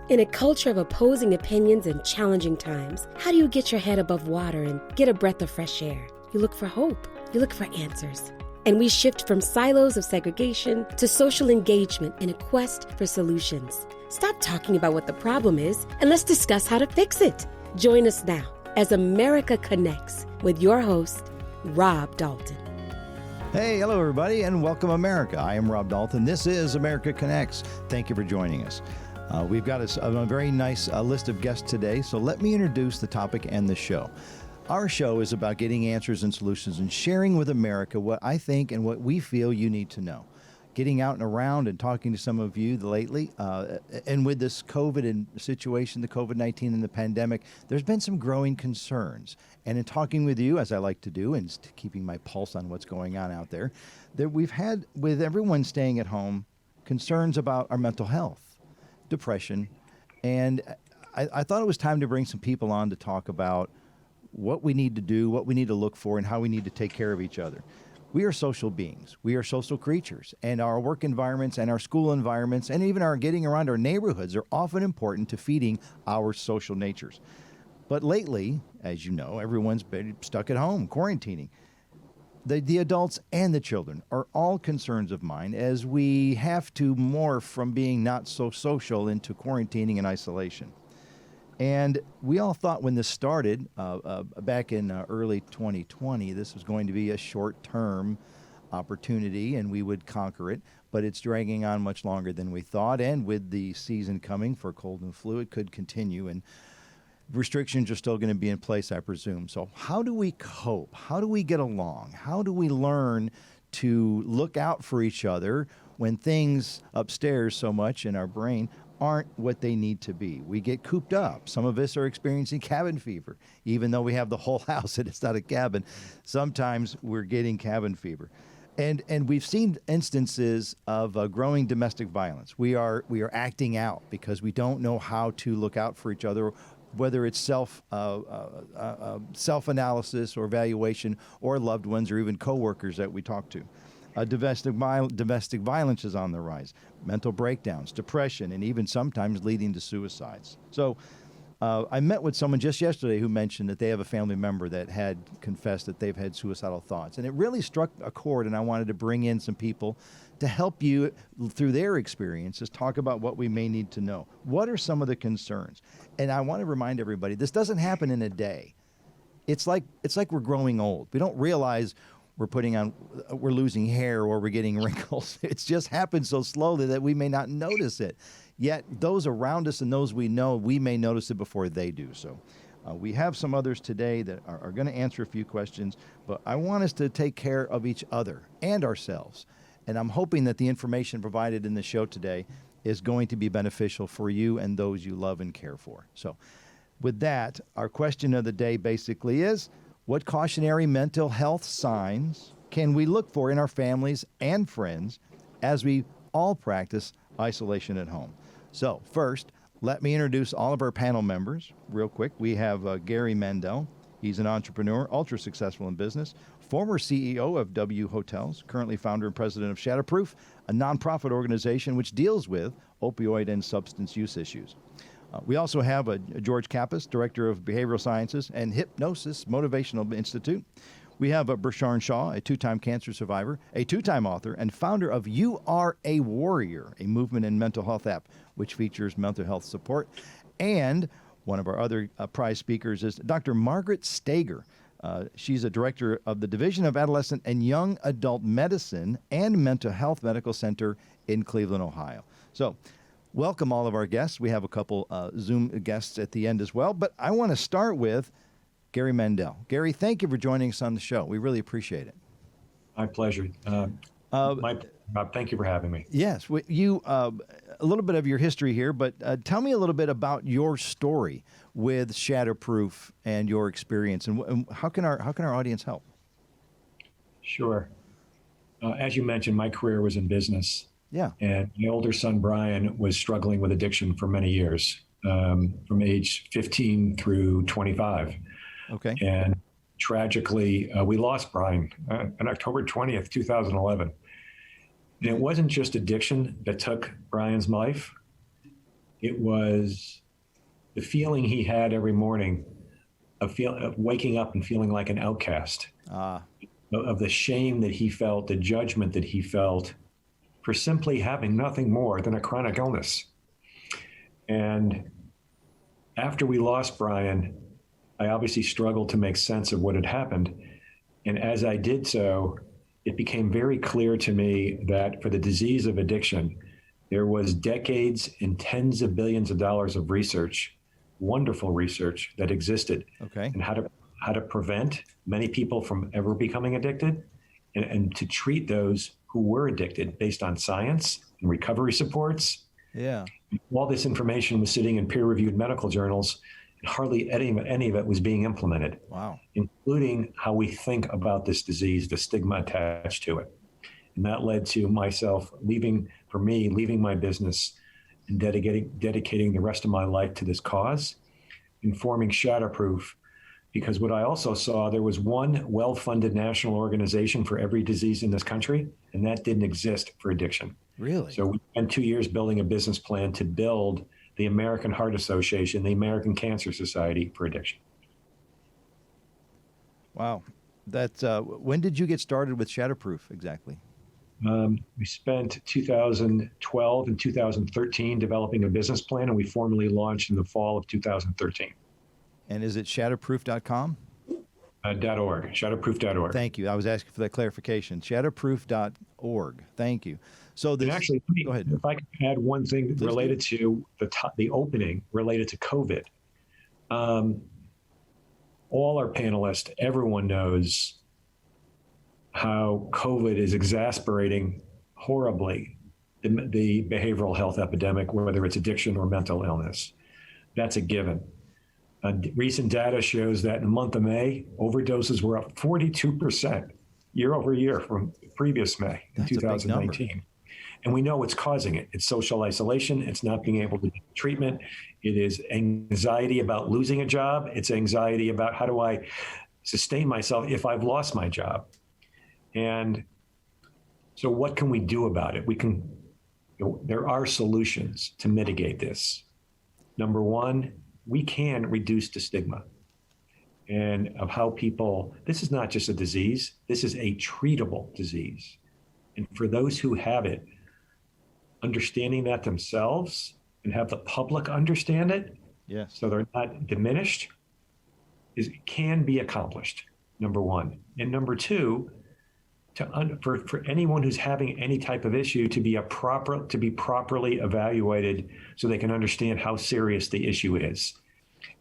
In a culture of opposing opinions and challenging times, how do you get your head above water and get a breath of fresh air? You look for hope. You look for answers. And we shift from silos of segregation to social engagement in a quest for solutions. Stop talking about what the problem is and let's discuss how to fix it. Join us now as America Connects with your host, Rob Dalton. Hey, hello everybody, and welcome America. I am Rob Dalton. This is America Connects. Thank you for joining us. We've got a very nice list of guests today, so let me introduce the topic and the show. Our show is about getting answers and solutions and sharing with America what I think and what we feel you need to know. Getting out and around and talking to some of you lately, and with this COVID situation, the COVID-19 and the pandemic, there's been some growing concerns. And in talking with you, as I like to do, and keeping my pulse on what's going on out there, that we've had, with everyone staying at home, concerns about our mental health, depression, and I thought it was time to bring some people on to talk about what we need to do, what we need to look for, and how we need to take care of each other. We are social beings. We are social creatures, and our work environments and our school environments and even our getting around our neighborhoods are often important to feeding our social natures. But lately, as you know, everyone's been stuck at home, quarantining. The adults and the children are all concerns of mine as we have to morph from being not so social into quarantining and isolation. And we all thought when this started back in early 2020, this was going to be a short-term opportunity and we would conquer it, but it's dragging on much longer than we thought. And with the season coming for cold and flu, it could continue, and restrictions are still going to be in place, I presume. So how do we cope? How do we get along? How do we learn to look out for each other when things upstairs so much in our brain aren't what they need to be? We get cooped up. Some of us are experiencing cabin fever. Even though we have the whole house and it's not a cabin, sometimes we're getting cabin fever. And we've seen instances of growing domestic violence. We are acting out because we don't know how to look out for each other, whether it's self-analysis or evaluation, or loved ones, or even coworkers that we talk to. Domestic violence is on the rise, mental breakdowns, depression, and even sometimes leading to suicides. So I met with someone just yesterday who mentioned that they have a family member that had confessed that they've had suicidal thoughts. And it really struck a chord, and I wanted to bring in some people to help you through their experiences, talk about what we may need to know. What are some of the concerns? And I want to remind everybody, this doesn't happen in a day. It's like we're growing old. We don't realize we're losing hair or we're getting wrinkles. It's just happened so slowly that we may not notice it. Yet those around us and those we know, we may notice it before they do. So we have some others today that are going to answer a few questions, but I want us to take care of each other and ourselves. And I'm hoping that the information provided in the show today is going to be beneficial for you and those you love and care for. So with that, our question of the day basically is, what cautionary mental health signs can we look for in our families and friends as we all practice isolation at home? So first, let me introduce all of our panel members real quick. We have Gary Mendel. He's an entrepreneur, ultra successful in business, former CEO of W Hotels, currently founder and president of Shatterproof, a nonprofit organization which deals with opioid and substance use issues. We also have George Kappas, director of behavioral sciences and Hypnosis Motivational Institute. We have Bersharn Shaw, a two-time cancer survivor, a two-time author, and founder of You Are a Warrior, a movement and mental health app which features mental health support. And one of our other prize speakers is Dr. Margaret Stager. She's a director of the Division of Adolescent and Young Adult Medicine and Mental Health Medical Center in Cleveland, Ohio. So welcome all of our guests. We have a couple Zoom guests at the end as well, but I want to start with Gary Mendel. Gary, thank you for joining us on the show. We really appreciate it. My pleasure. Thank you for having me. Yes, you a little bit of your history here, but tell me a little bit about your story with Shatterproof and your experience, and how can our audience help? Sure. As you mentioned, my career was in business. Yeah. And my older son, Brian, was struggling with addiction for many years, from age 15 through 25. Okay. And tragically, we lost Brian on October 20th, 2011. And it wasn't just addiction that took Brian's life. It was the feeling he had every morning of waking up and feeling like an outcast, of the shame that he felt, the judgment that he felt for simply having nothing more than a chronic illness. And after we lost Brian, I obviously struggled to make sense of what had happened. And as I did so, it became very clear to me that for the disease of addiction, there was decades and tens of billions of dollars of research, wonderful research that existed, and how to prevent many people from ever becoming addicted, and to treat those who were addicted based on science and recovery supports. Yeah. All this information was sitting in peer-reviewed medical journals, and hardly any of it was being implemented. Wow. Including how we think about this disease, the stigma attached to it. And that led to myself leaving my business and dedicating the rest of my life to this cause and forming Shatterproof. Because what I also saw, there was one well-funded national organization for every disease in this country, and that didn't exist for addiction. Really? So we spent 2 years building a business plan to build the American Heart Association, the American Cancer Society for addiction. Wow. That's when did you get started with Shatterproof exactly? We spent 2012 and 2013 developing a business plan, and we formally launched in the fall of 2013. And is it shatterproof.com? .org, shatterproof.org. Thank you. I was asking for that clarification. Shatterproof.org. Thank you. So this, and actually, go ahead. If I could add one thing Please related to the opening related to COVID. All our panelists, everyone knows how COVID is exacerbating horribly the behavioral health epidemic, whether it's addiction or mental illness. That's a given. Recent data shows that in the month of May, overdoses were up 42% year over year from previous May in 2019. And we know what's causing it. It's social isolation. It's not being able to get treatment. It is anxiety about losing a job. It's anxiety about how do I sustain myself if I've lost my job. And so what can we do about it? There are solutions to mitigate this. Number one, we can reduce the stigma and of how this is not just a disease, this is a treatable disease. And for those who have it, understanding that themselves and have the public understand it, yes, so they're not diminished, can be accomplished, number one. And number two, for anyone who's having any type of issue to be properly evaluated so they can understand how serious the issue is.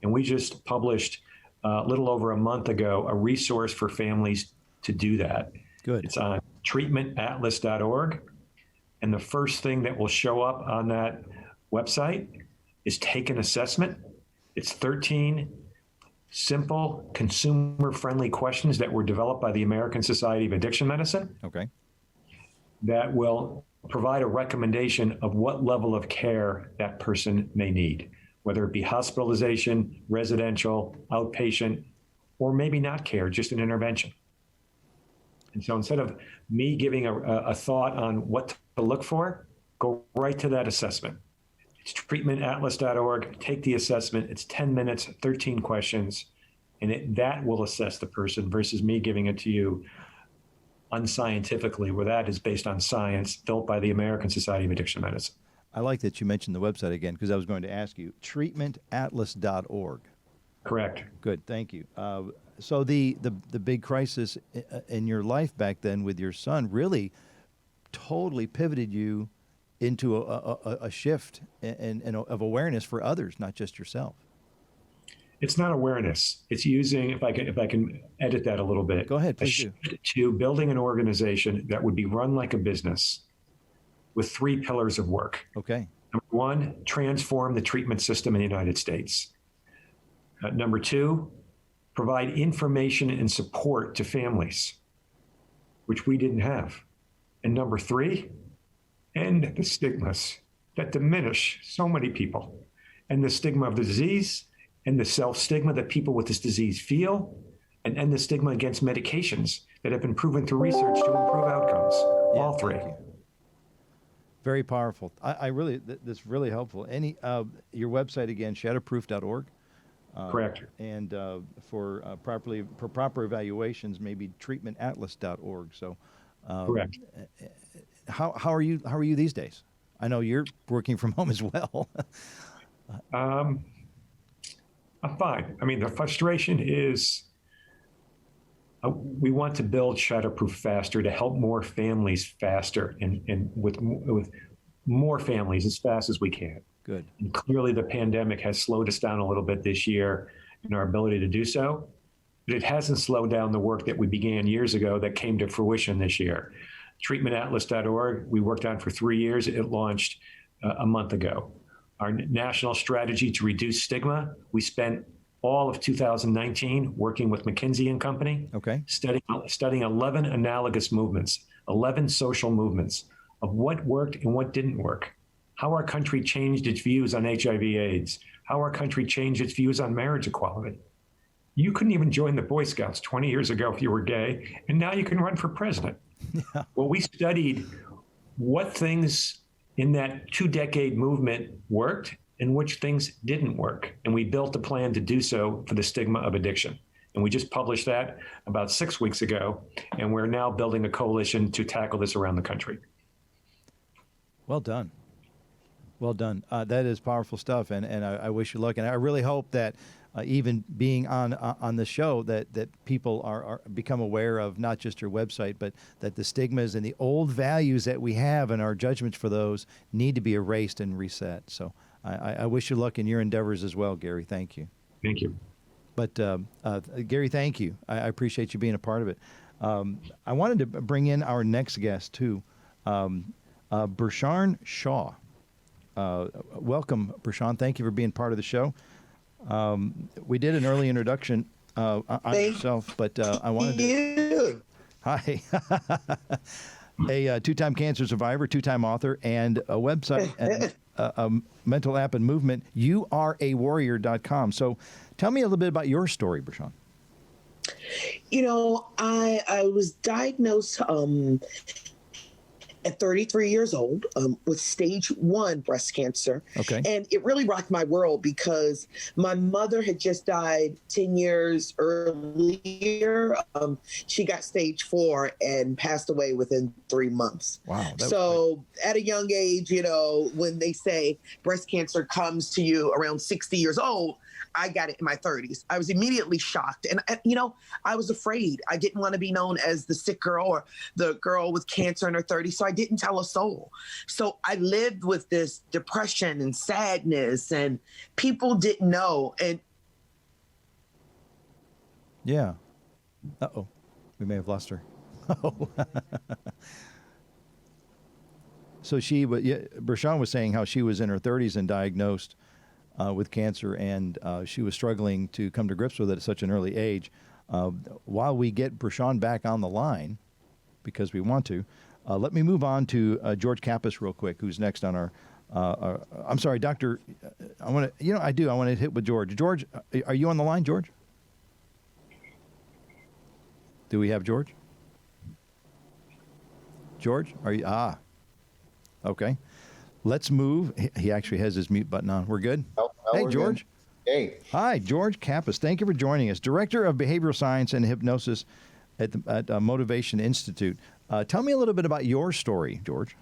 And we just published a little over a month ago a resource for families to do that. Good. It's on treatmentatlas.org. And the first thing that will show up on that website is take an assessment. It's 13 simple, consumer-friendly questions that were developed by the American Society of Addiction Medicine. Okay. That will provide a recommendation of what level of care that person may need, whether it be hospitalization, residential, outpatient, or maybe not care, just an intervention. And so instead of me giving a thought on what to look for, go right to that assessment. It's treatmentatlas.org. Take the assessment. It's 10 minutes, 13 questions, and that will assess the person versus me giving it to you unscientifically, where that is based on science built by the American Society of Addiction Medicine. I like that you mentioned the website again because I was going to ask you, treatmentatlas.org. Correct. Good, thank you. So the big crisis in your life back then with your son really totally pivoted you into a shift of awareness for others, not just yourself. It's not awareness. It's using, if I can edit that a little bit. Go ahead, please do. To building an organization that would be run like a business with 3 pillars of work. Okay. Number one, transform the treatment system in the United States. Number two, provide information and support to families, which we didn't have. And number three, end the stigmas that diminish so many people, and the stigma of the disease, and the self-stigma that people with this disease feel, and end the stigma against medications that have been proven through research to improve outcomes. All three. Very powerful. I really, that's really helpful. Your website again, shatterproof.org. Correct. And for proper evaluations, maybe treatmentatlas.org. So, Correct. how are you these days? I know you're working from home as well. I'm fine. I mean, the frustration is we want to build Shatterproof faster to help more families faster and with more families as fast as we can. Good. And clearly, the pandemic has slowed us down a little bit this year in our ability to do so. But it hasn't slowed down the work that we began years ago that came to fruition this year. Treatmentatlas.org, we worked on for 3 years. It launched a month ago. Our national strategy to reduce stigma, we spent all of 2019 working with McKinsey and Company, studying 11 analogous movements, 11 social movements of what worked and what didn't work. How our country changed its views on HIV/AIDS, how our country changed its views on marriage equality. You couldn't even join the Boy Scouts 20 years ago if you were gay, and now you can run for president. Yeah. Well, we studied what things in that 2-decade movement worked and which things didn't work. And we built a plan to do so for the stigma of addiction. And we just published that about 6 weeks ago, and we're now building a coalition to tackle this around the country. Well done. Well done. That is powerful stuff, and I wish you luck. And I really hope that even being on the show, that people are become aware of not just your website, but that the stigmas and the old values that we have and our judgments for those need to be erased and reset. So I wish you luck in your endeavors as well, Gary. Thank you. Thank you. But Gary, thank you. I appreciate you being a part of it. I wanted to bring in our next guest too, Bersharn Shaw. Welcome, Bersharn. Thank you for being part of the show. We did an early introduction on yourself, but I wanted to... Hi. A two-time cancer survivor, two-time author, and a website, and a mental app and movement, youareawarrior.com. So tell me a little bit about your story, Bersharn. You know, I was diagnosed at 33 years old with stage 1 breast cancer. Okay. And it really rocked my world because my mother had just died 10 years earlier. She got stage 4 and passed away within 3 months. Wow. So at a young age, you know, when they say breast cancer comes to you around 60 years old, I got it in my 30s. I was immediately shocked. And, you know, I was afraid. I didn't want to be known as the sick girl or the girl with cancer in her 30s. So I didn't tell a soul. So I lived with this depression and sadness, and people didn't know. And yeah. Uh-oh. We may have lost her. Oh. So Bersharn was saying how she was in her 30s and diagnosed with cancer, and she was struggling to come to grips with it at such an early age. While we get Bersharn back on the line, because we want to, let me move on to George Kappas real quick, who's next on our I'm sorry, Doctor. I want to hit with George. George, are you on the line, George? Do we have George? George, are you? Okay. Let's move. He actually has his mute button on. We're good? Hey, George. Good. Hey. Hi, George Kappas. Thank you for joining us. Director of Behavioral Science and Hypnosis at Motivation Institute. Tell me a little bit about your story, George.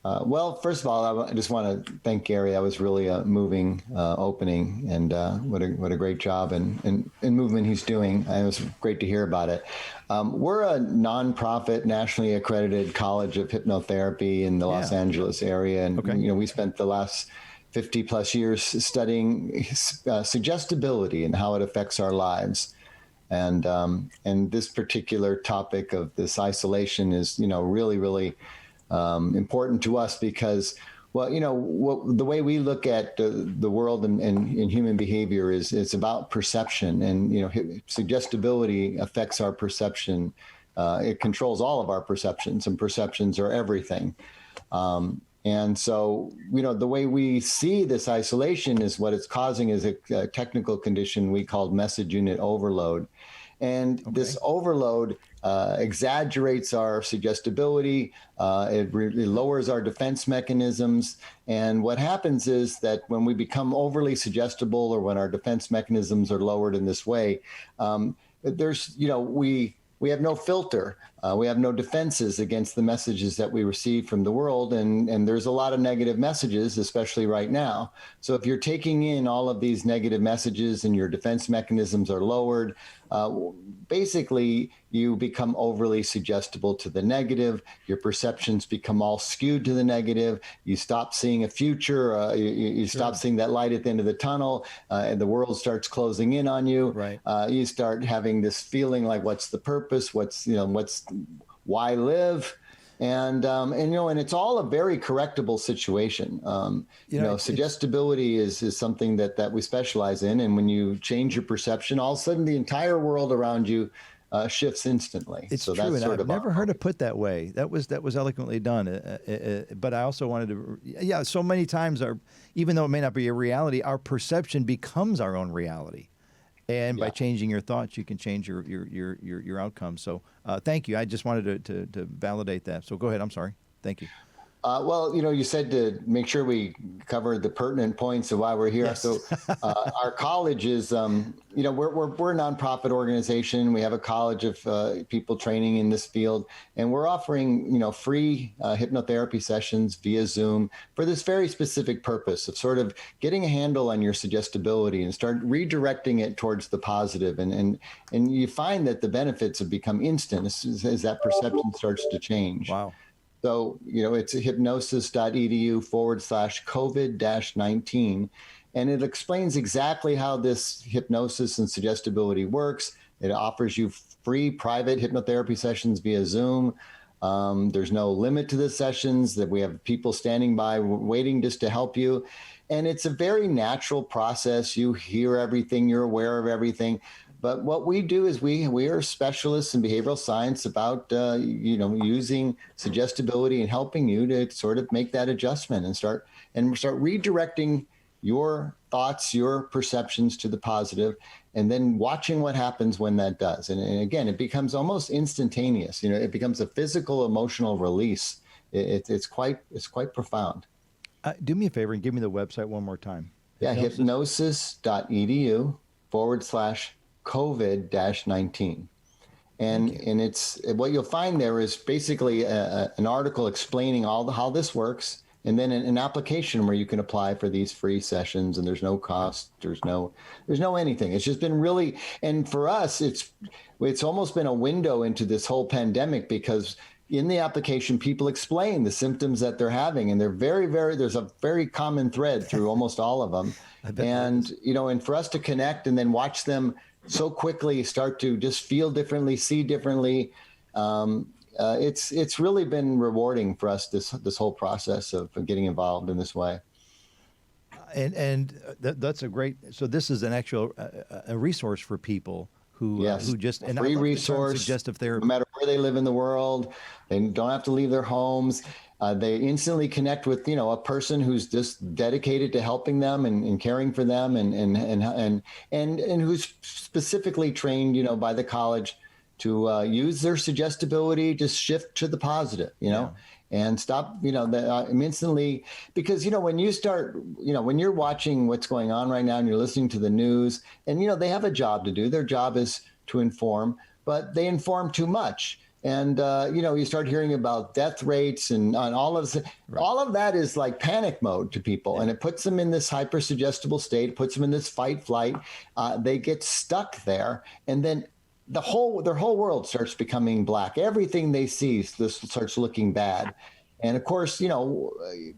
Well, first of all, I just want to thank Gary. That was really a moving opening, and what a great job and movement he's doing. And it was great to hear about it. We're a nonprofit, nationally accredited college of hypnotherapy in the Los Angeles area, and we spent the last 50 plus years studying suggestibility and how it affects our lives. And this particular topic of this isolation is, really, really important to us because, the way we look at the world and human behavior is it's about perception, and suggestibility affects our perception. It controls all of our perceptions, and perceptions are everything. And so, the way we see this isolation is what it's causing is a technical condition we call message unit overload. And this overload exaggerates our suggestibility. It lowers our defense mechanisms. And what happens is that when we become overly suggestible, or when our defense mechanisms are lowered in this way, we have no filter. We have no defenses against the messages that we receive from the world. And there's a lot of negative messages, especially right now. So if you're taking in all of these negative messages and your defense mechanisms are lowered, basically you become overly suggestible to the negative. Your perceptions become all skewed to the negative. You stop seeing a future. You stop seeing that light at the end of the tunnel, and the world starts closing in on you. Right. You start having this feeling like, what's the purpose? Why live? And it's all a very correctable situation. Suggestibility is something that we specialize in. And when you change your perception, all of a sudden the entire world around you shifts instantly. It's so true, that's and I've never heard it put that way. That was eloquently done. But I also wanted to, so many times, even though it may not be a reality, our perception becomes our own reality. And by changing your thoughts, you can change your outcome. So thank you. I just wanted to validate that. So go ahead. I'm sorry. Thank you. You said to make sure we covered the pertinent points of why we're here. Yes. So our college is, we're a nonprofit organization. We have a college of people training in this field, and we're offering, free hypnotherapy sessions via Zoom for this very specific purpose of sort of getting a handle on your suggestibility and start redirecting it towards the positive. And you find that the benefits have become instant as that perception starts to change. Wow. So, it's hypnosis.edu/COVID-19, and it explains exactly how this hypnosis and suggestibility works. It offers you free private hypnotherapy sessions via Zoom. There's no limit to the sessions, that we have people standing by waiting just to help you. And it's a very natural process. You hear everything, you're aware of everything. But what we do is we are specialists in behavioral science about, using suggestibility and helping you to sort of make that adjustment and start redirecting your thoughts, your perceptions to the positive, and then watching what happens when that does. And again, it becomes almost instantaneous. It becomes a physical, emotional release. It's quite profound. Do me a favor and give me the website one more time. Yeah, hypnosis.edu/COVID-19. And it's what you'll find there is basically an article explaining how this works, and then an application where you can apply for these free sessions, and there's no cost, there's no anything. It's just been really, and for us, it's almost been a window into this whole pandemic, because in the application, people explain the symptoms that they're having, and they're there's a very common thread through almost all of them. And, and for us to connect and then watch them so quickly start to just feel differently, see differently, it's really been rewarding for us, this whole process of getting involved in this way. And that's a great. So this is an actual a resource for people who just a free resource, suggestive therapy. No matter where they live in the world, they don't have to leave their homes. They instantly connect with a person who's just dedicated to helping them and caring for them, and who's specifically trained by the college to use their suggestibility to shift to the positive, and stop, instantly, because, when you start, when you're watching what's going on right now and you're listening to the news, and, they have a job to do. Their job is to inform, but they inform too much. And, you start hearing about death rates and all of that is like panic mode to people. And it puts them in this hyper suggestible state, puts them in this fight flight. They get stuck there. And then their whole world starts becoming black. Everything they see starts looking bad. And of course,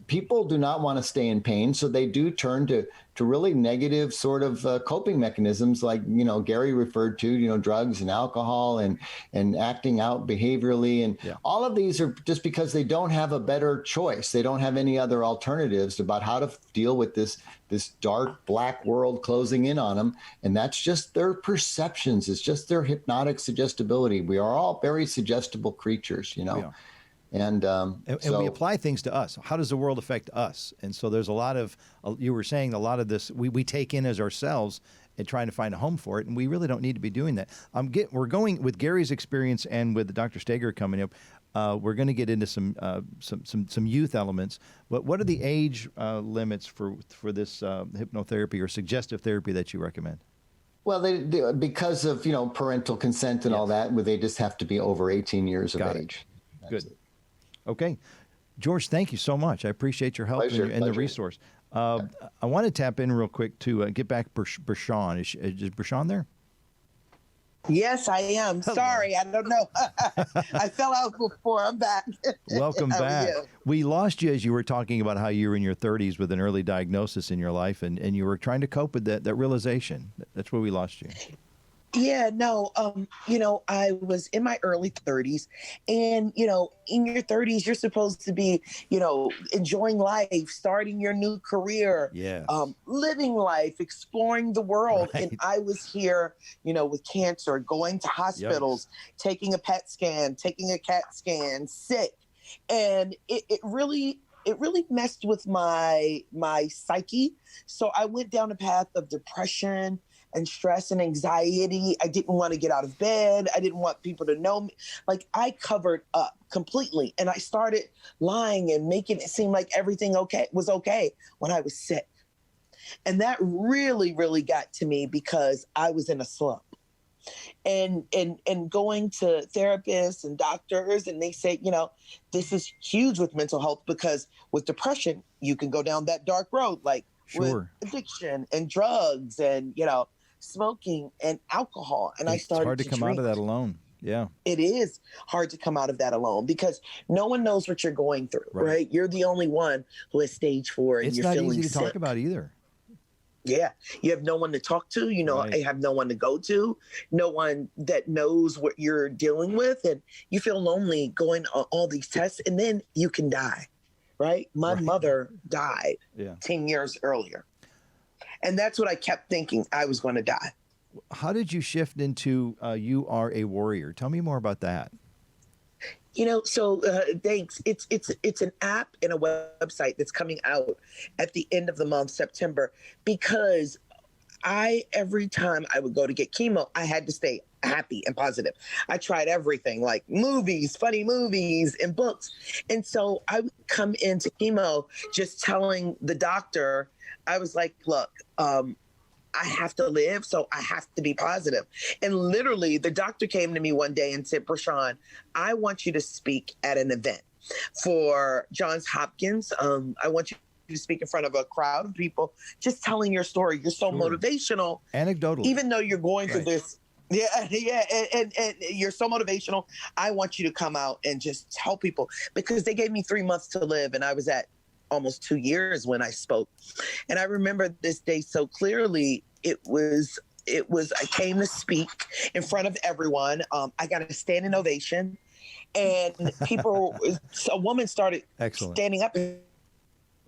people do not want to stay in pain, so they do turn to really negative sort of coping mechanisms, like Gary referred to, drugs and alcohol and acting out behaviorally, and all of these are just because they don't have a better choice. They don't have any other alternatives about how to deal with this dark black world closing in on them, and that's just their perceptions. It's just their hypnotic suggestibility. We are all very suggestible creatures, And, And we apply things to us. How does the world affect us? And so there's a lot of, you were saying a lot of this we take in as ourselves and trying to find a home for it, and we really don't need to be doing that. We're going with Gary's experience and with Dr. Steger coming up. We're going to get into some youth elements. But what are the age limits for this hypnotherapy or suggestive therapy that you recommend? Well, they because of parental consent and all that, they just have to be over 18 years of age. Good. Okay. George, thank you so much. I appreciate your help and the resource. I want to tap in real quick to get back Bershawn. Is Bershawn there? Yes, I am. Hello. Sorry, I don't know. I fell out before. I'm back. Welcome How are back. you? We lost you as you were talking about how you were in your 30s with an early diagnosis in your life, and you were trying to cope with that realization. That's where we lost you. Yeah, no, I was in my early 30s, and, in your 30s, you're supposed to be, enjoying life, starting your new career, Yes. living life, exploring the world. Right. And I was here, with cancer, going to hospitals, taking a PET scan, taking a CAT scan, sick. And it really messed with my psyche. So I went down a path of depression and stress and anxiety. I didn't want to get out of bed. I didn't want people to know me. Like, I covered up completely. And I started lying and making it seem like everything was okay when I was sick. And that really, really got to me because I was in a slump. And going to therapists and doctors, and they say, this is huge with mental health, because with depression, you can go down that dark road, like with addiction and drugs and, smoking and alcohol. And I started hard to come drink. out of that alone. Yeah. It is hard to come out of that alone because no one knows what you're going through, right? You're the only one who has stage 4 and It's you're not feeling easy to sick. talk about either. Yeah. You have no one to talk to, Right. you have no one to go to, no one that knows what you're dealing with. And you feel lonely going on all these tests, and then you can die, right? My mother died 10 years earlier. And that's what I kept thinking, I was going to die. How did you shift into you are a warrior? Tell me more about that. Thanks. It's an app and a website that's coming out at the end of the month, September, because every time I would go to get chemo, I had to stay happy and positive. I tried everything, like movies, funny movies, and books. And so I would come into chemo just telling the doctor, I was like, look, I have to live, so I have to be positive. And literally, the doctor came to me one day and said, Bershawn, I want you to speak at an event for Johns Hopkins. I want you to speak in front of a crowd of people, just telling your story. You're so motivational. Anecdotally. Even though you're going through this. Yeah, and you're so motivational. I want you to come out and just tell people, because they gave me 3 months to live, and I was at almost 2 years when I spoke. And I remember this day so clearly. It was I came to speak in front of everyone. I got a standing ovation, and a woman started standing up, and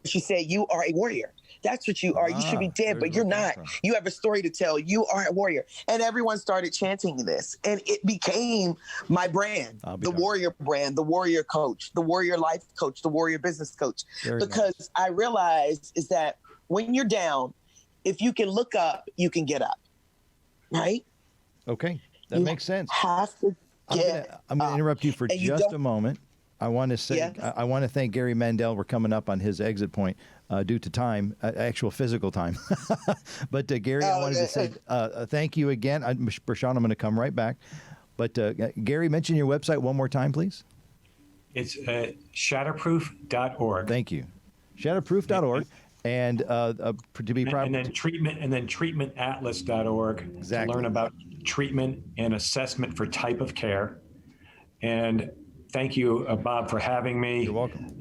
she said, you are a warrior. That's what you are. You should be dead, but you're not. You have a story to tell. You are a warrior. And everyone started chanting this. And it became my brand, the warrior brand, the warrior coach, the warrior life coach, the warrior business coach. Because I realized is that when you're down, if you can look up, you can get up. Right? Okay. That makes sense. Have to I'm going to interrupt you for just a moment. I want to say, I want to thank Gary Mandel. We're coming up on his exit point due to time, actual physical time. But Gary, I wanted to say thank you again. Bershawn, I'm going to come right back. But Gary, mention your website one more time, please. It's shatterproof.org. Thank you. Shatterproof.org. And to be proud. And then treatmentatlas.org to learn about treatment and assessment for type of care. And thank you, Bob, for having me. You're welcome.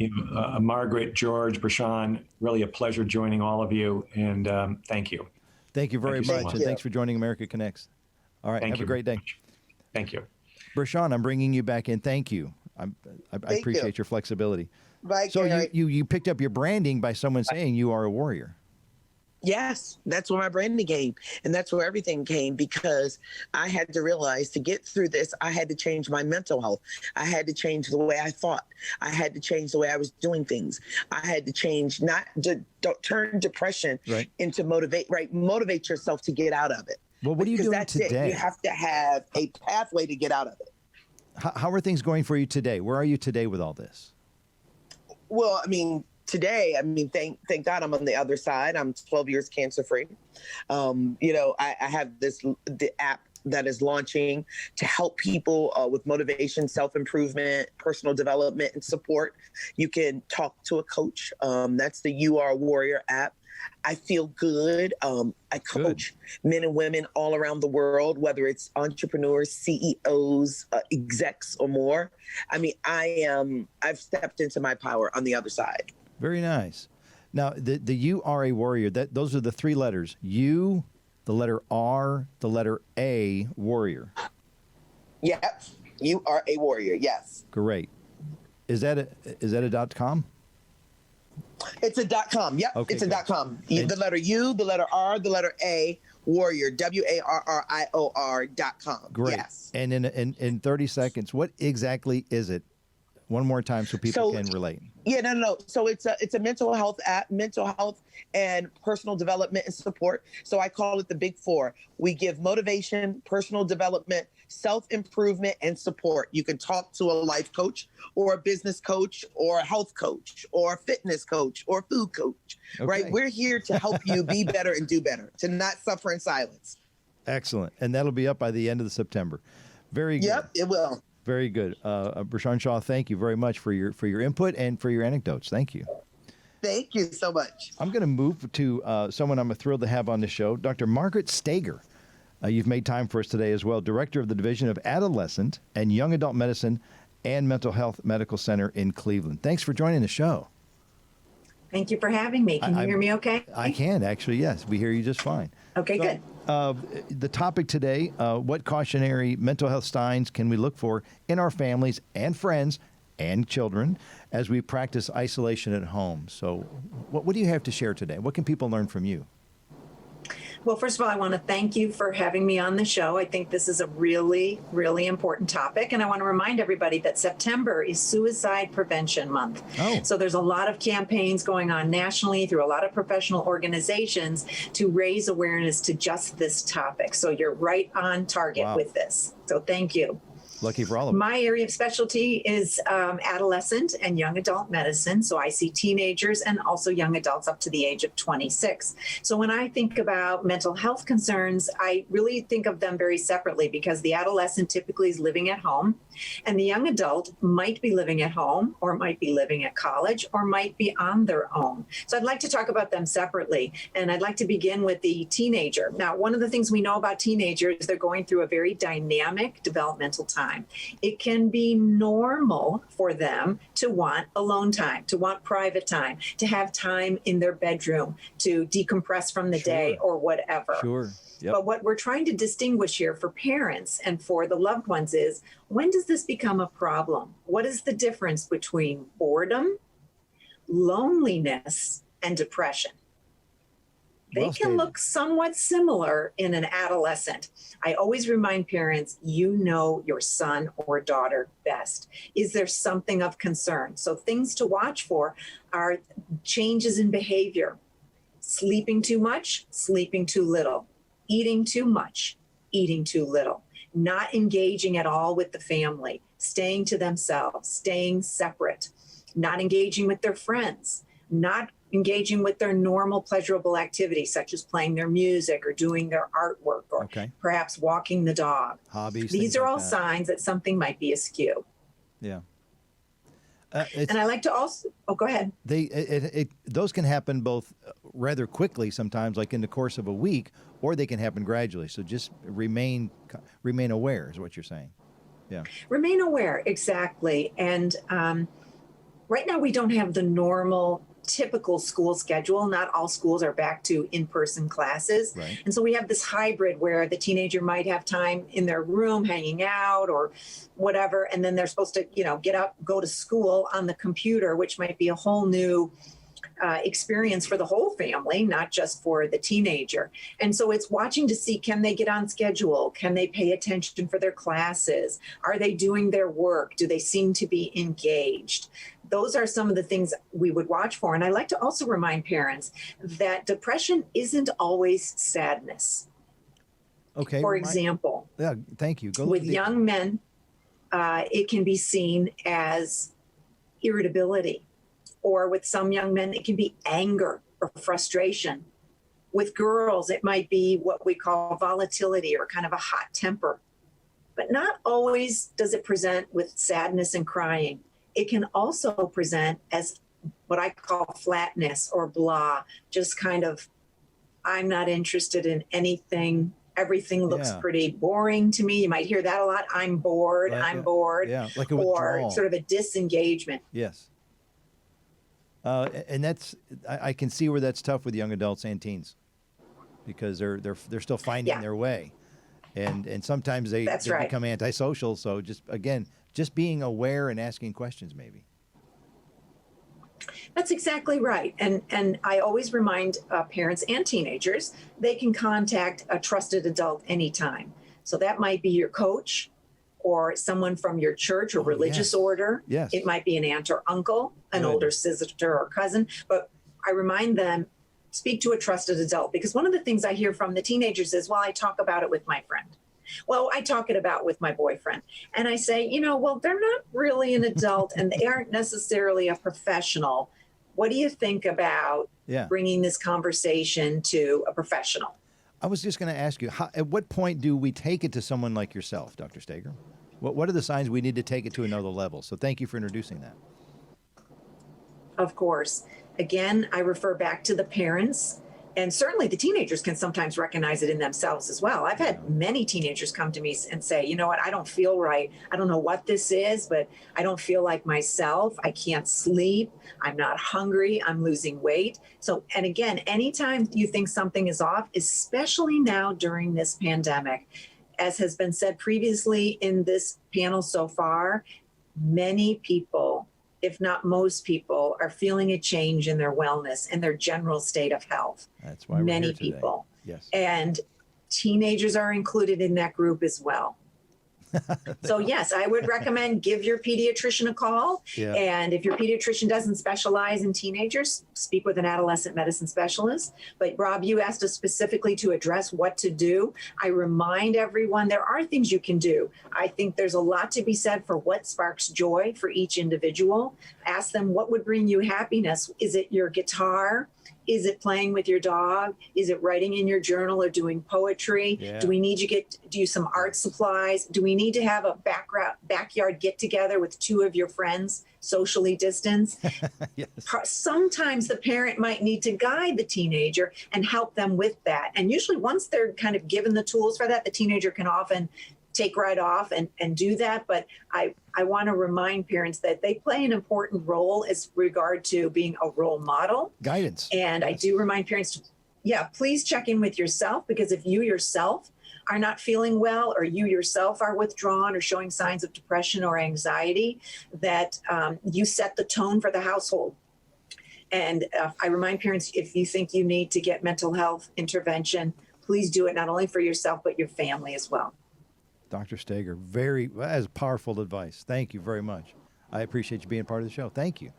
Margaret, George, Bershawn, really a pleasure joining all of you. And thank you. Thank you very much. And thanks for joining America Connects. All right. Have a great day. Thank you. Bershawn, I'm bringing you back in. Thank you. I appreciate your flexibility. Bye, so Gary. you picked up your branding by someone saying you are a warrior. Yes, that's where my branding came. And that's where everything came, because I had to realize to get through this, I had to change my mental health. I had to change the way I thought. I had to change the way I was doing things. I had to change, don't turn depression into motivate yourself to get out of it. Well, what are you doing that's today? It. You have to have a pathway to get out of it. How are things going for you today? Where are you today with all this? Well, today, thank God I'm on the other side. I'm 12 years cancer free. I have the app that is launching to help people with motivation, self-improvement, personal development, and support. You can talk to a coach. That's the You Are a Warrior app. I feel good. I coach men and women all around the world, whether it's entrepreneurs, CEOs, execs, or more. I've stepped into my power on the other side. Very nice. Now, the You Are a Warrior, those are the three letters. You, the letter R, the letter A, warrior. Yep. You are a warrior. Yes. Great. Is that a .com? It's a .com. Yep. Okay, it's a .com. The letter U, the letter R, the letter A, warrior, WARRIOR.com. Great. Yes. And in 30 seconds, what exactly is it? One more time so people can relate. Yeah, no. So it's a mental health app, mental health and personal development and support. So I call it the Big Four. We give motivation, personal development, self-improvement, and support. You can talk to a life coach or a business coach or a health coach or a fitness coach or a food coach, right? We're here to help you be better and do better, to not suffer in silence. Excellent. And that'll be up by the end of September. Very good. Yep, it will. Very good. Brashan Shaw, thank you very much for your input and for your anecdotes. Thank you. Thank you so much. I'm going to move to someone I'm thrilled to have on the show, Dr. Margaret Stager. You've made time for us today as well, Director of the Division of Adolescent and Young Adult Medicine and Mental Health Medical Center in Cleveland. Thanks for joining the show. Thank you for having me. Can you hear me okay? I can, actually, yes. We hear you just fine. Okay, good. The topic today, what cautionary mental health signs can we look for in our families and friends and children as we practice isolation at home? So what do you have to share today? What can people learn from you? Well, first of all, I want to thank you for having me on the show. I think this is a really, really important topic. And I want to remind everybody that September is Suicide Prevention Month. Oh. So there's a lot of campaigns going on nationally through a lot of professional organizations to raise awareness to just this topic. So you're right on target with this. So thank you. Lucky for all of us. My area of specialty is adolescent and young adult medicine. So I see teenagers and also young adults up to the age of 26. So when I think about mental health concerns, I really think of them very separately because the adolescent typically is living at home and the young adult might be living at home or might be living at college or might be on their own. So I'd like to talk about them separately. And I'd like to begin with the teenager. Now, one of the things we know about teenagers is they're going through a very dynamic developmental time. It can be normal for them to want alone time, to want private time, to have time in their bedroom, to decompress from the day or whatever. Sure. Yep. But what we're trying to distinguish here for parents and for the loved ones is, when does this become a problem? What is the difference between boredom, loneliness, and depression? They can look somewhat similar in an adolescent. I always remind parents, you know your son or daughter best. Is there something of concern? So things to watch for are changes in behavior, sleeping too much, sleeping too little, eating too much, eating too little, not engaging at all with the family, staying to themselves, staying separate, not engaging with their friends, not engaging with their normal pleasurable activities, such as playing their music or doing their artwork or perhaps walking the dog. Hobbies. These are all signs that something might be askew. Yeah. And I like to also, go ahead. Those can happen both rather quickly sometimes, like in the course of a week, or they can happen gradually. So just remain aware is what you're saying. Yeah. Remain aware, exactly. And right now we don't have the normal typical school schedule. Not all schools are back to in-person classes. Right. And so we have this hybrid where the teenager might have time in their room hanging out or whatever, and then they're supposed to, get up, go to school on the computer, which might be a whole new experience for the whole family, not just for the teenager. And so it's watching to see, can they get on schedule? Can they pay attention for their classes? Are they doing their work? Do they seem to be engaged? Those are some of the things we would watch for. And I like to also remind parents that depression isn't always sadness. Okay. For example, yeah, thank you. Go with young men, it can be seen as irritability. Or with some young men, it can be anger or frustration. With girls, it might be what we call volatility or kind of a hot temper. But not always does it present with sadness and crying. It can also present as what I call flatness or blah, just kind of, I'm not interested in anything. Everything looks pretty boring to me. You might hear that a lot. I'm bored. I'm bored. Yeah, like a withdrawal. Or sort of a disengagement. Yes. And that's, I can see where that's tough with young adults and teens, because they're still finding their way, and sometimes they become antisocial. So just being aware and asking questions, maybe. That's exactly right. And I always remind parents and teenagers, they can contact a trusted adult anytime. So that might be your coach, or someone from your church or religious order. Yes. It might be an aunt or uncle, an older sister or cousin. But I remind them, speak to a trusted adult. Because one of the things I hear from the teenagers is, well, I talk about it with my friend. Well, I talk it about with my boyfriend. And I say, well, they're not really an adult and they aren't necessarily a professional. What do you think about bringing this conversation to a professional? I was just going to ask you, at what point do we take it to someone like yourself, Dr. Steger? What are the signs we need to take it to another level? So thank you for introducing that. Of course. Again, I refer back to the parents, and certainly the teenagers can sometimes recognize it in themselves as well. I've had many teenagers come to me and say, you know what, I don't feel right. I don't know what this is, but I don't feel like myself. I can't sleep. I'm not hungry. I'm losing weight. So, and again, anytime you think something is off, especially now during this pandemic, as has been said previously in this panel so far, many people, if not most people, are feeling a change in their wellness and their general state of health. That's why we're many here today. People. Yes. And teenagers are included in that group as well. So yes, I would recommend give your pediatrician a call. Yeah. And if your pediatrician doesn't specialize in teenagers, speak with an adolescent medicine specialist. But Rob, you asked us specifically to address what to do. I remind everyone there are things you can do. I think there's a lot to be said for what sparks joy for each individual. Ask them what would bring you happiness. Is it your guitar? Is it playing with your dog? Is it writing in your journal or doing poetry? Yeah. Do we need you do some art supplies? Do we need to have a backyard get together with two of your friends, socially distanced? Yes. Sometimes the parent might need to guide the teenager and help them with that. And usually once they're kind of given the tools for that, the teenager can often take right off and do that. But I want to remind parents that they play an important role as regard to being a role model. Guidance. And yes. I do remind parents to, please check in with yourself, because if you yourself are not feeling well, or you yourself are withdrawn or showing signs of depression or anxiety, that you set the tone for the household. And I remind parents, if you think you need to get mental health intervention, please do it not only for yourself, but your family as well. Dr. Steger, that is powerful advice. Thank you very much. I appreciate you being part of the show. Thank you.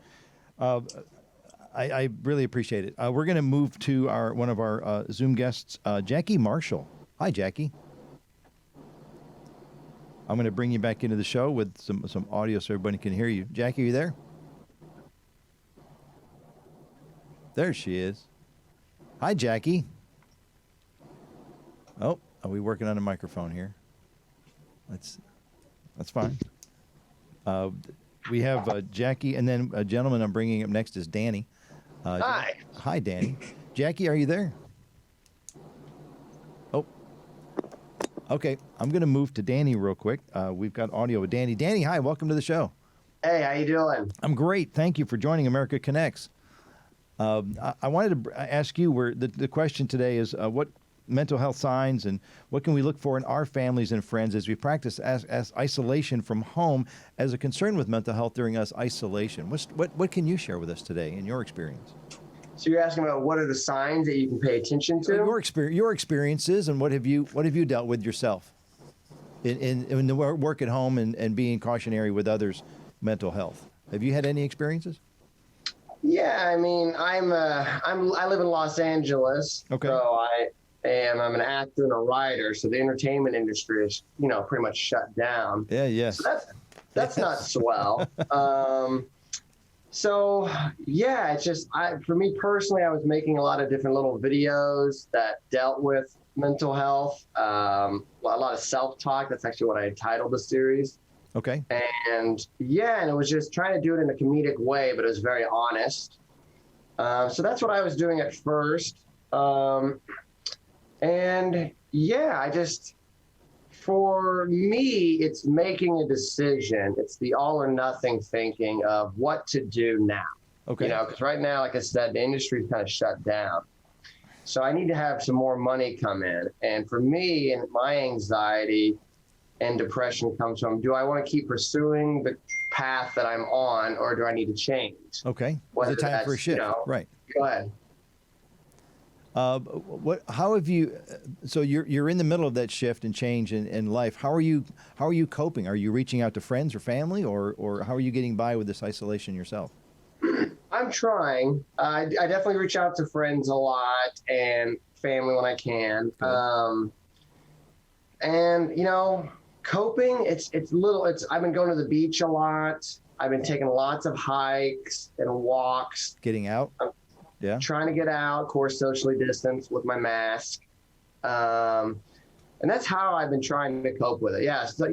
I really appreciate it. We're going to move to one of our Zoom guests, Jackie Marshall. Hi, Jackie. I'm going to bring you back into the show with some audio so everybody can hear you. Jackie, are you there? There she is. Hi, Jackie. Oh, are we working on a microphone here? That's fine. We have Jackie, and then a gentleman I'm bringing up next is Danny. Hi. Hi, Danny. Jackie, are you there? Oh. Okay, I'm going to move to Danny real quick. We've got audio with Danny. Danny, hi, welcome to the show. Hey, how you doing? I'm great. Thank you for joining America Connects. I wanted to ask you, the question today is what mental health signs and what can we look for in our families and friends as we practice as isolation from home as a concern with mental health during isolation. What can you share with us today in your experience? So you're asking about what are the signs that you can pay attention to? Your experiences, and what have you dealt with yourself in the work at home and being cautionary with others' mental health? Have you had any experiences? Yeah, I mean, I live in Los Angeles, okay. So I'm an actor and a writer, so the entertainment industry is, pretty much shut down. Yeah, yes. So that's not swell. So yeah, it's just for me personally, I was making a lot of different little videos that dealt with mental health, a lot of self-talk. That's actually what I titled the series. Okay. And it was just trying to do it in a comedic way, but it was very honest. So that's what I was doing at first. For me, it's making a decision. It's the all or nothing thinking of what to do now. Okay. Because right now, like I said, the industry's kind of shut down. So I need to have some more money come in. And for me, and my anxiety and depression comes from, do I want to keep pursuing the path that I'm on, or do I need to change? Okay. It's a time for a shift. Right. Go ahead. How have you? So you're in the middle of that shift and change in life. How are you coping? Are you reaching out to friends or family, or how are you getting by with this isolation yourself? I'm trying. I definitely reach out to friends a lot and family when I can. Coping. I've been going to the beach a lot. I've been taking lots of hikes and walks. Getting out. Yeah. Trying to get out, of course, socially distanced with my mask. And that's how I've been trying to cope with it. Yeah. So,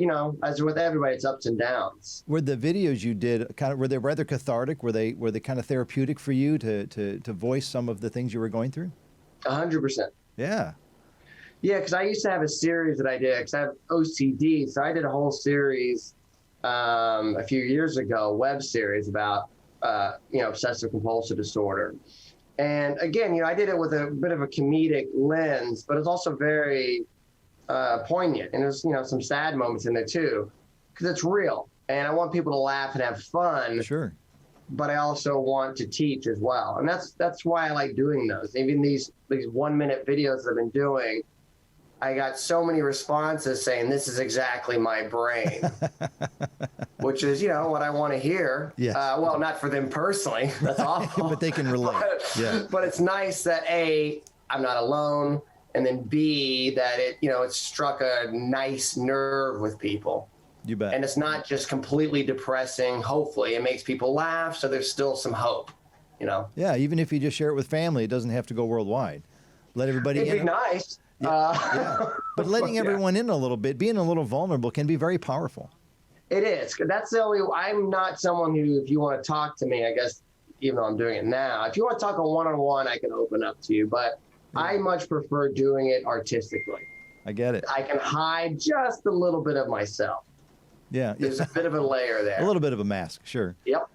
as with everybody, it's ups and downs. Were the videos you did were they rather cathartic? Were they kind of therapeutic for you to voice some of the things you were going through? 100%. Yeah. Yeah. Cause I used to have a series that I did, cause I have OCD. So I did a whole series, a few years ago, a web series about, obsessive compulsive disorder. And again, I did it with a bit of a comedic lens, but it's also very poignant. And there's, some sad moments in there too, because it's real. And I want people to laugh and have fun. Sure. But I also want to teach as well. And that's why I like doing those. Even these 1 minute videos I've been doing, I got so many responses saying, this is exactly my brain, which is, what I want to hear. Yes. Well, not for them personally. That's awful. But they can relate. But it's nice that A, I'm not alone. And then B, that it struck a nice nerve with people. You bet. And it's not just completely depressing. Hopefully it makes people laugh. So there's still some hope, Yeah. Even if you just share it with family, it doesn't have to go worldwide. Let everybody It'd be nice. Yeah. But letting everyone in a little bit, being a little vulnerable can be very powerful. It is. I'm not someone who, if you want to talk to me, I guess, even though I'm doing it now, if you want to talk a one-on-one, I can open up to you. But I much prefer doing it artistically. I get it. I can hide just a little bit of myself. Yeah. There's a bit of a layer there. A little bit of a mask. Sure. Yep.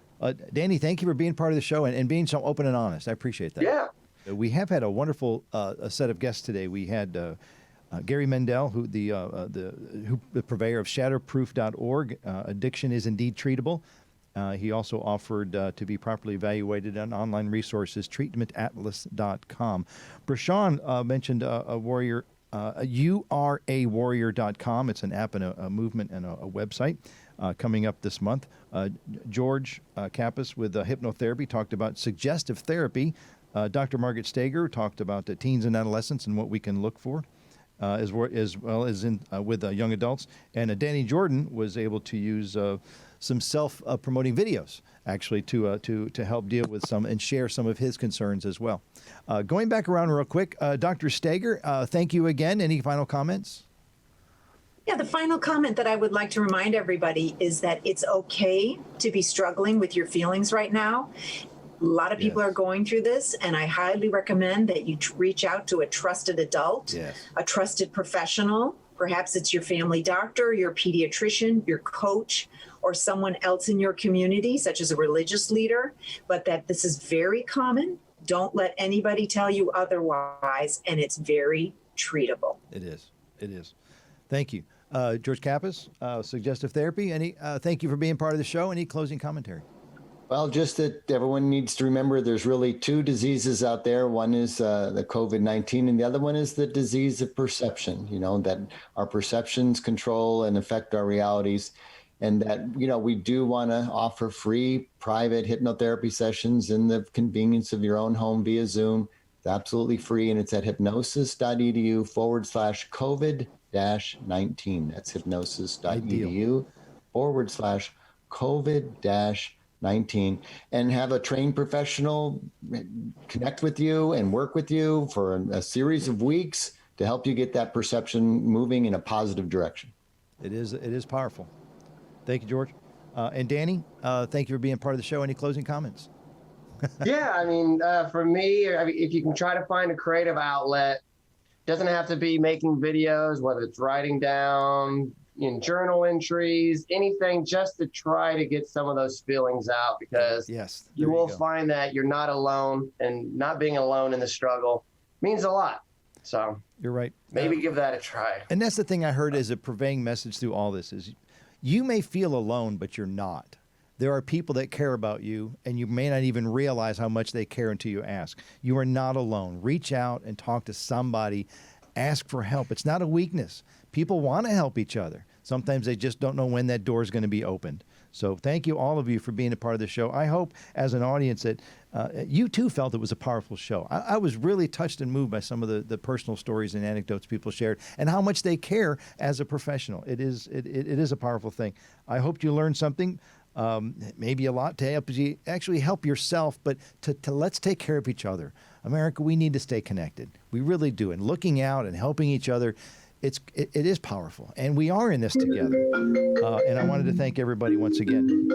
Danny, thank you for being part of the show and being so open and honest. I appreciate that. Yeah. We have had a wonderful set of guests today. We had Gary Mendel, who the purveyor of shatterproof.org. Addiction is indeed treatable. He also offered to be properly evaluated on online resources, treatmentatlas.com. Brashawn mentioned a warrior, yourawarrior.com. It's an app and a movement and a website coming up this month. George Kappas with hypnotherapy talked about suggestive therapy. Dr. Margaret Stager talked about teens and adolescents and what we can look for, as well as with young adults. And Danny Jordan was able to use some self-promoting videos, actually, to help deal with some and share some of his concerns as well. Going back around real quick, Dr. Stager, thank you again. Any final comments? Yeah, the final comment that I would like to remind everybody is that it's okay to be struggling with your feelings right now. A lot of people are going through this, and I highly recommend that you reach out to a trusted adult, a trusted professional. Perhaps it's your family doctor, your pediatrician, your coach, or someone else in your community, such as a religious leader, but that this is very common. Don't let anybody tell you otherwise, and it's very treatable. It is. It is. Thank you. George Kappas, suggestive therapy. Thank you for being part of the show. Any closing commentary? Well, just that everyone needs to remember there's really two diseases out there. One is the COVID-19, and the other one is the disease of perception, that our perceptions control and affect our realities. And that, we do want to offer free private hypnotherapy sessions in the convenience of your own home via Zoom. It's absolutely free, and it's at hypnosis.edu/COVID-19. That's hypnosis.edu/COVID-19, and have a trained professional connect with you and work with you for a series of weeks to help you get that perception moving in a positive direction. It is powerful. Thank you, George. And Danny, thank you for being part of the show. Any closing comments? Yeah, for me, if you can try to find a creative outlet, doesn't have to be making videos, whether it's writing down in journal entries, anything, just to try to get some of those feelings out, because you will find that you're not alone, and not being alone in the struggle means a lot. So you're right. Maybe give that a try. And that's the thing I heard as a purveying message through all this is you may feel alone, but you're not. There are people that care about you, and you may not even realize how much they care until you ask. You are not alone. Reach out and talk to somebody. Ask for help. It's not a weakness. People want to help each other. Sometimes they just don't know when that door is going to be opened. So thank you, all of you, for being a part of the show. I hope, as an audience, that you too felt it was a powerful show. I was really touched and moved by some of the personal stories and anecdotes people shared, and how much they care as a professional. It is a powerful thing. I hope you learned something. Maybe a lot to help you actually help yourself, but to let's take care of each other. America, we need to stay connected. We really do. And looking out and helping each other, it is powerful. And we are in this together. And I wanted to thank everybody once again.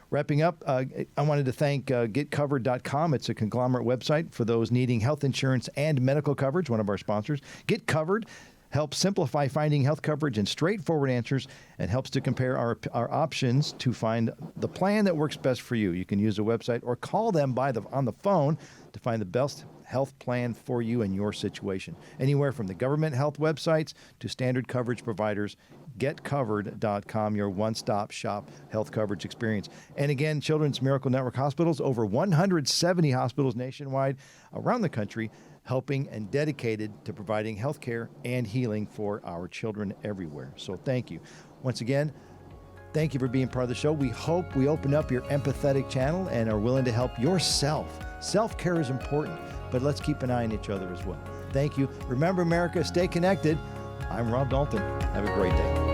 Wrapping up, I wanted to thank getcovered.com. It's a conglomerate website for those needing health insurance and medical coverage, one of our sponsors. Get Covered helps simplify finding health coverage and straightforward answers, and helps to compare our options to find the plan that works best for you. You can use the website or call them on the phone to find the best health plan for you and your situation. Anywhere from the government health websites to standard coverage providers, getcovered.com, your one-stop shop health coverage experience. And again, Children's Miracle Network Hospitals, over 170 hospitals nationwide around the country, helping and dedicated to providing health care and healing for our children everywhere. So thank you. Once again, thank you for being part of the show. We hope we open up your empathetic channel and are willing to help yourself. Self-care is important, but let's keep an eye on each other as well. Thank you. Remember, America, stay connected. I'm Rob Dalton. Have a great day.